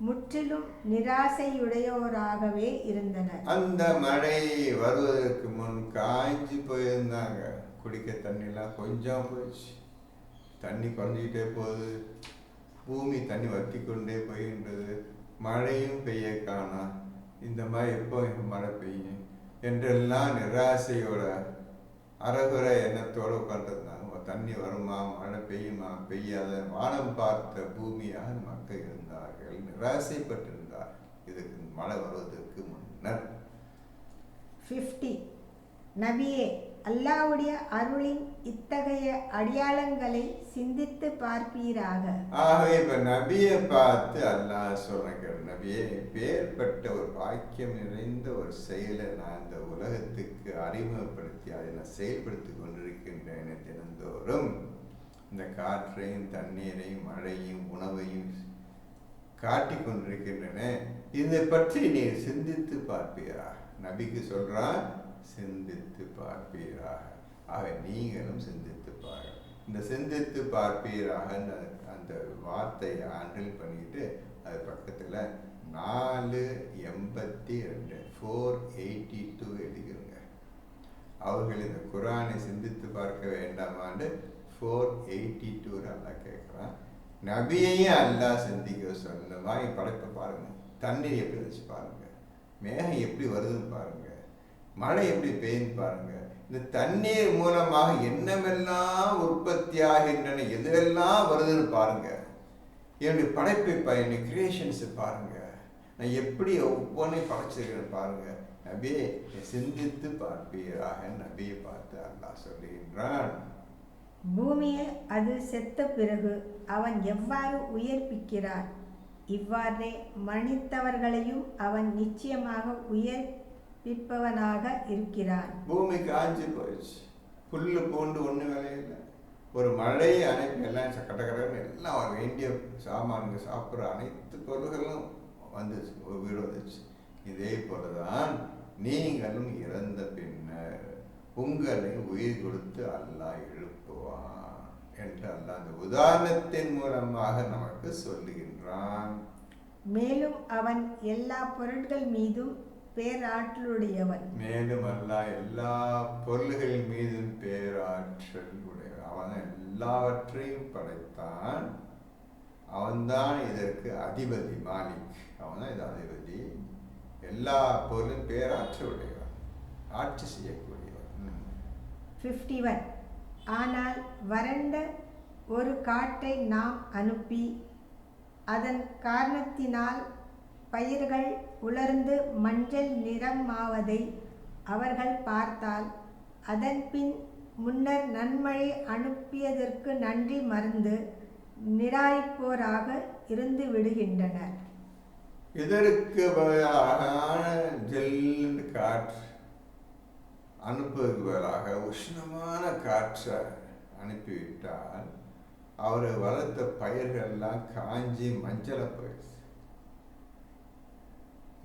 முற்றிலும் நிராசையுடையோராகவே இருந்தனர். அந்த மழை வருவதற்கு முன் காய்ஞ்சி போயிருந்தாங்க. குடிக்க தண்ணிலாம் கொஞ்சம் போயிடுச்சு. தண்ணி குறைஞ்சிக்கிட்டே போகுது. பூமி தண்ணி வற்றி கொண்டே போகின்றது. மழையும் பெய்ய காணா. இந்த மாதிரி எப்போ இங்கே மழை பெய்யும் என்றெல்லாம் நிராசையோட அறகுறை எண்ணத்தோடு உட்காந்துருந்தாங்க. தண்ணி வருமா, மழை பெய்யுமா, பெய்யாத வானம் பார்த்த பூமியாக மக்கள் இருந்தார்கள், நிராசைப்பட்டிருந்தார் இதுக்கு மழை வருவதற்கு முன்னர். 50. நபியே, அல்லாஹ்வுடைய அருளின் இத்தகைய அடையாளங்களை சிந்தித்து பார்ப்பீராக. ஆகவே இப்ப நபியை பார்த்து அல்லாஹ் சொல்ற, நபியே, பேர்பட்ட ஒரு பாக்கியம் நிறைந்த ஒரு செயலை நான் இந்த உலகத்துக்கு அறிமுகப்படுத்தி அதை நான் செயல்படுத்தி கொண்டிருக்கின்றேன். தினந்தோறும் இந்த காற்றையும் தண்ணீரையும் மழையும் உணவையும் காட்டி கொண்டிருக்கின்றன. இதை பற்றி நீ சிந்தித்து பார்ப்பீரா? நபிக்கு சொல்றான், சிந்தித்து பார்ப்பீராக. ஆக நீங்களும் சிந்தித்து பாருங்கள். இந்த சிந்தித்து பார்ப்பீராக அந்த வார்த்தையை ஹேண்டில் பண்ணிட்டு அது பக்கத்தில் 482 482 எழுதிக்கிறோங்க. அவர்கள் இந்த குரானை சிந்தித்து பார்க்க வேண்டாமான்னு 482 அல்லாஹ் கேட்குறான். நபியையும் அல்லாஹ் சிந்திக்க சொன்ன மாதிரி படைப்பை பாருங்க. தண்ணீர் எப்படி வச்சு பாருங்க, மேகம் எப்படி வருதுன்னு பாருங்க, மழை எப்படி பெய்யுன்னு பாருங்க. இந்த தண்ணீர் மூலமாக என்னமெல்லாம் உற்பத்தி ஆகின்றன, எதுவெல்லாம் வருதுன்னு பாருங்க. என்னுடைய படைப்பை என்னுடைய கிரியேஷன்ஸை பாருங்க, நான் எப்படி ஒவ்வொன்றையும் படைச்சிருக்கிறேன் பாருங்க. நபியை சிந்தித்து பார்ப்பீராக நபியை பார்த்து அல்லாஹ் சொல்லுகின்றான். பூமியை அது செத்த பிறகு அவன் எவ்வாறு உயிர்ப்பிக்கிறான், இவ்வாறே மன்னித்தவர்களையும் அவன் நிச்சயமாக உயிர்ப்பிப்பவனாக இருக்கிறான். பூமி காஞ்சி போயிடுச்சு, புல்லு பூண்டு ஒன்றும் விளையில்லை. ஒரு மழையை அனைத்து எல்லாம் கட்டக்கடன்னு எல்லாம் வேண்டிய சாமான்கள் சாப்பிட்ற அனைத்து பொருள்களும் வந்துச்சு, ஒரு வீடு வந்துச்சு. இதே போலதான் நீங்களும் இறந்த பின்னர் உங்களை உயிர் கொடுத்து அல்லாஹ் எழுப்புவான் என்று அல்லாஹ் அந்த உதாரணத்தின் மூலமாக நமக்கு சொல்லுகின்றான். மேலும் அவன் எல்லா பொருட்கள் மீதும் பேராற்றலுடையவன். மேலும் அல்லாஹ் எல்லா பொருள்கள் மீதும் பேராற்றல் உடையவன். அவன் எல்லாவற்றையும் படைத்தான். அவன்தான் இதற்கு அதிபதி, மாலிக். அவன்தான் இது அதிபதி. எல்லா பொருளும் பேராற்றல் உடையவன், ஆட்சி செய்யக்கூடியவன். 51. ஆனால் வறண்ட ஒரு காற்றை நாம் அனுப்பி அதன் காரணத்தினால் பயிர்கள் உலர்ந்து மஞ்சள் நிறமாவதை அவர்கள் பார்த்தால் அதன் பின் முன்னர் நன்மழை அனுப்பியதற்கு நன்றி மறந்து நிராகரிப்போராக இருந்து விடுகின்றனர். இதற்கு பதிலாக ஜெல் காற்று அனுப்புவதற்கு பதிலாக உஷ்ணமான காற்றை அனுப்பிவிட்டால் அவர் வளர்த்த பயிர்கள்லாம் காஞ்சி மஞ்சளை போயிடுச்சு.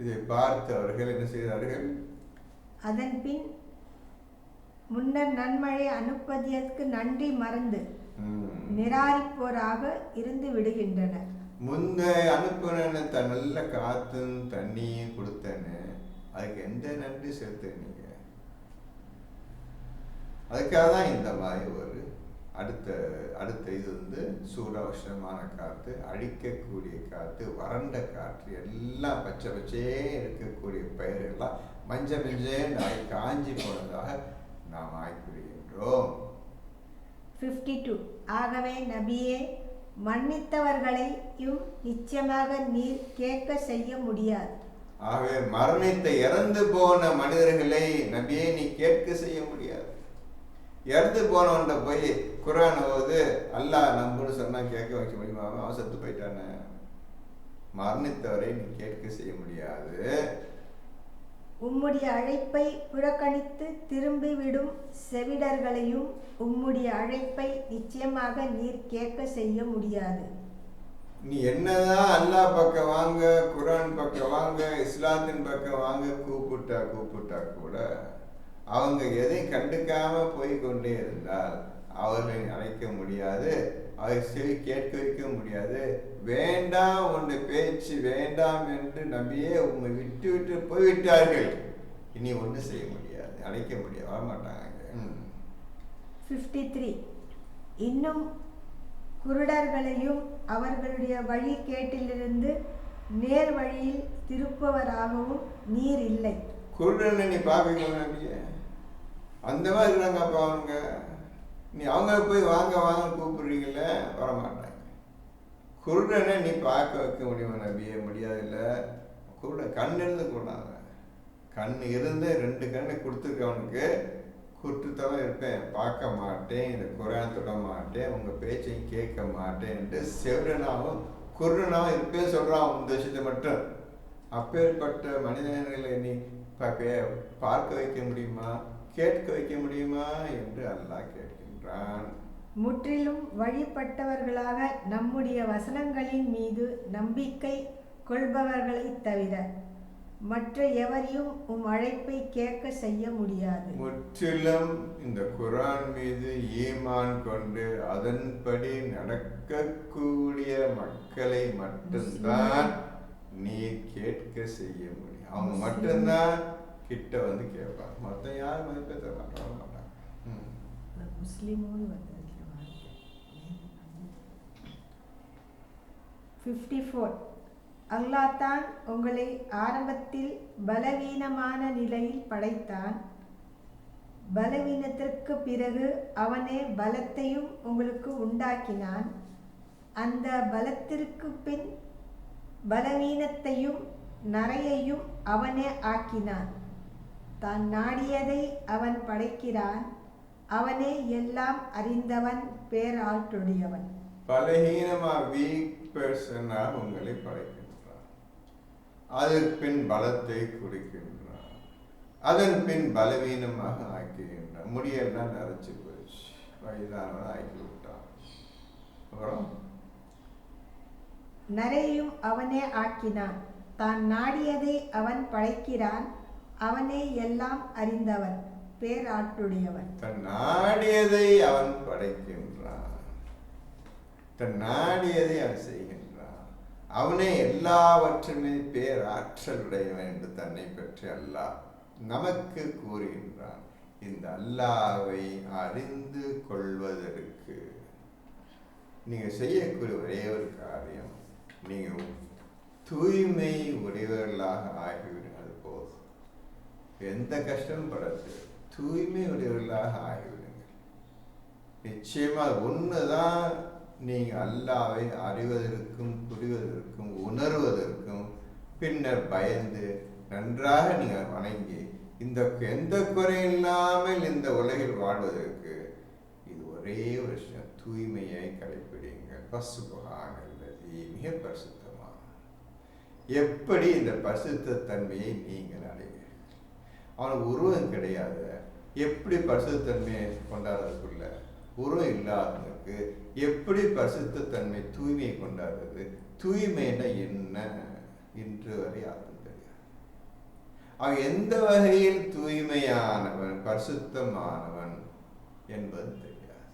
இதை பார்த்து அவர்கள் என்ன செய்தார்கள்? அதன் பின் முன்னர் நன்மழை அனுப்பதற்கு நன்றி மறந்து நிராகரிப்போராக இருந்து விடுகின்றனர். முந்தைய அனுப்புன நல்ல காத்தும் தண்ணியும் கொடுத்தேன்னு அதுக்கு எந்த நன்றி செலுத்துனீங்க? அதுக்காக தான் இந்த மாதிரி ஒரு அடுத்த இது சூட உஷ்ணமான காற்று, அழிக்கக்கூடிய காற்று, வறண்ட காற்று, எல்லாம் பச்சை பச்சையே இருக்கக்கூடிய பயிர்கள்லாம் மஞ்சள் மஞ்சள் காஞ்சி போனதாக நாம் ஆய்விடுகின்றோம். 52. ஆகவே நபியே, மன்னித்தவர்களையும் நிச்சயமாக நீர் கேட்க செய்ய முடியாது. ஆகவே மரணித்த இறந்து போன மனிதர்களை நபியே நீ கேட்க செய்ய முடியாது. இறந்து போனவன்ட போய் குர்ஆன் ஓது அல்லாஹ் நம்புன்னு சொன்னா கேட்க வைக்க முடியுமா? அவன் செத்து போயிட்டானே. மரணித்தவரை நீ கேட்க செய்ய முடியாது. உம்முடைய அழைப்பை புறக்கணித்து திரும்பிவிடும் செவிடர்களையும் உம்முடைய அழைப்பை நிச்சயமாக நீர் கேட்க செய்ய முடியாது. நீ என்னதான் அல்லாஹ் பக்கம் வாங்க, குர்ஆன் பக்கம் வாங்க, இஸ்லாத்தின் பக்கம் வாங்க கூப்பிட்டா கூட அவங்க எதையும் கண்டுக்காம போய்கொண்டே இருந்தால் அவர்களை அழைக்க முடியாது, அதை செவி கேட்க வைக்க முடியாது. வேண்டாம் உன்னுடைய பேச்சு வேண்டாம் என்று நபியே உண்மை விட்டு போய்விட்டார்கள். இனி ஒன்றும் செய்ய முடியாது, அழைக்க முடியாது, வரமாட்டாங்க. 53. இன்னும் குருடர்களையும் அவர்களுடைய வழி கேட்டிலிருந்து நேர் வழியில் திருப்பவராகவும் நீர் இல்லை. குருடனை நீ பார்ப்பீங்களா நபியே? அந்த மாதிரி இருக்கிறாங்க. அப்போ அவங்க நீ அவங்க போய் வாங்க வாங்க கூப்பிடுறீங்கள, வரமாட்டாங்க. குருடனை நீ பார்க்க வைக்க முடியுமா நபியே? முடியாதுல்ல. குருடன் கண் இருந்து கூடாது. கண் இருந்து 2 கண்ணை கொடுத்துருக்கவனுக்கு குருட்டுத்தவன் இருப்பேன், பார்க்க மாட்டேன், இந்த குரான் தொட மாட்டேன், உங்கள் பேச்சையும் கேட்க மாட்டேன்ட்டு செவிடனாகவும் குருடனாகவும் இருப்பேன் சொல்கிறான் இந்த விஷயத்தை மட்டும். அப்பேற்பட்ட மனிதர்களை நீ பார்க்க வைக்க முடியுமா, கேட்க வைக்க முடியுமா என்று அல்லாஹ் கேட்கின்றான். முற்றிலும் வழிபட்டவர்களாக நம்முடைய வசனங்களின் மீது நம்பிக்கை கொள்பவர்களை தவிர மற்ற எவரையும் அழைப்பை கேட்க செய்ய முடியாது. முற்றிலும் இந்த குரான் மீது ஈமான் கொண்டு அதன்படி நடக்கக்கூடிய மக்களை மட்டும்தான் நீ கேட்க செய்ய முடியும். அவங்க மட்டும்தான் கிட்ட வந்து கேட்பாங்க. மற்ற யாரும் மதிப்பே தர மாட்டாங்க. முஸ்லிமோடு 54. அல்லாஹ் தான் உங்களை ஆரம்பத்தில் பலவீனமான நிலையில் படைத்தான். பலவீனத்திற்கு பிறகு அவனே பலத்தையும் உங்களுக்கு உண்டாக்கினான். அந்த பலத்திற்கு பின் பலவீனத்தையும் நரையையும் அவனே ஆக்கினான். தான் நாடியதை அவன் படைக்கிறான். அவனே எல்லாம் அறிந்தவன், பேராற்றலுடையவன். பலகீனமா வீக் பர்சனாக உங்களை படைக்கின்றான். அதன் பின் பலத்தை கொடுக்கின்றான். அதன் பின் பலவீனமாக ஆக்குகின்றான். முடியெல்லாம் நரைச்சு போயிடுச்சு, வயதானவன் ஆக்கி விட்டான். அப்புறம் நரையும் அவனே ஆக்கினான். தான் நாடியதை அவன் படைக்கிறான். அவனே எல்லாம் அறிந்தவன், பேராற்றுடையவன். தன் நாடியதை அவன் படைக்கின்றான். தன் நாடியதை அவன் செய்கின்றான். அவனே எல்லாவற்றுமே பேராற்றலுடையவன் என்று தன்னை பற்றி அல்லாஹ் நமக்கு கூறுகின்றான். இந்த அல்லாஹ்வை அறிந்து கொள்வதற்கு நீங்க செய்யக்கூடிய ஒரே ஒரு காரியம், நீங்க தூய்மை உடையவர்களாக ஆகிவிடுங்கள். போதும். எந்த கஷ்டமும் படாது. தூய்மை உடையவர்களாக ஆகிவிடுங்கள். நிச்சயமா ஒண்ணுதான் நீங்க அல்லாஹ்வை அறிவதற்கும் புரிவதற்கும் உணர்வதற்கும் பின்னர் பயந்து நன்றாக நீங்க வணங்கி இந்த எந்த குறையில்லாமல் இந்த உலகில் வாழ்வதற்கு இது ஒரே ஒரு விஷயம், தூய்மையை கடைபிடிங்கள். பசுபகானல்லதி, மிக பரிசுத்தமான. எப்படி இந்த பரிசுத்த தன்மையை நீங்கள் அடைவீர்கள்? அவனுக்கு உருவம் கிடையாது. எப்படி பரிசுத்தன்மையை கொண்டாடுறதுக்குள்ள உருவம் இல்லாதவனுக்கு எப்படி பரிசுத்த தன்மை தூய்மையை கொண்டாடுறது? தூய்மைன்னா என்ன இன்று வரை யாருக்கும் தெரியாது. அவன் எந்த வகையில் தூய்மையானவன், பரிசுத்தமானவன் என்பது தெரியாது.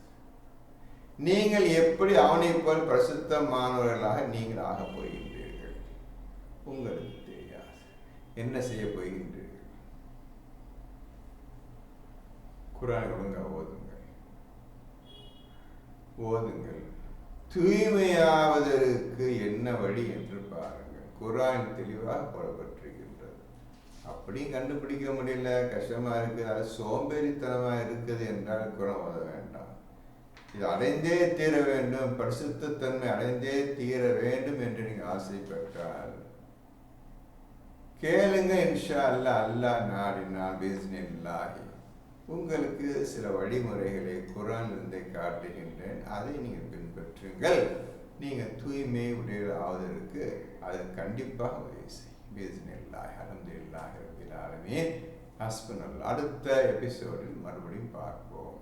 நீங்கள் எப்படி அவனை போல் பரிசுத்தமானவர்களாக நீங்கள் ஆக போகின்றீர்கள் உங்களுக்கு தெரியாது. என்ன செய்ய போகின்றீர்கள்? குர்ஆனை ஒழுங்கா ஓதுங்கள். தூய்மையாவதற்கு என்ன வழி என்று பாருங்கள். குர்ஆன் தெளிவாக போடப்பட்டிருக்கின்றது. அப்படியும் கண்டுபிடிக்க முடியல, கஷ்டமா இருக்குது, அது சோம்பேறித்தனமா இருக்குது என்றால் குர்ஆன் ஓத வேண்டாம். இது அடைந்தே தீர வேண்டும், பரிசுத்தன்மை அடைந்தே தீர வேண்டும் என்று நீங்கள் ஆசைப்பட்டால் கேளுங்க. இன்ஷா அல்லாஹ், அல்லாஹ் நாடினால் பிஸ்மில்லாஹி உங்களுக்கு சில வழிமுறைகளை குர்ஆனிலிருந்து காட்டுகின்றேன். அதை நீங்கள் பின்பற்றுங்கள். நீங்கள் தூய்மை உடைய ஆவதற்கு அது கண்டிப்பாக உதவி செய்யும். பிஸ்மில்லாஹி அல்ஹம்துலில்லாஹி ரப்பில் ஆலமீன். ஹஸ்புனல்லாஹ். அடுத்த எபிசோடில் மறுபடியும் பார்ப்போம்.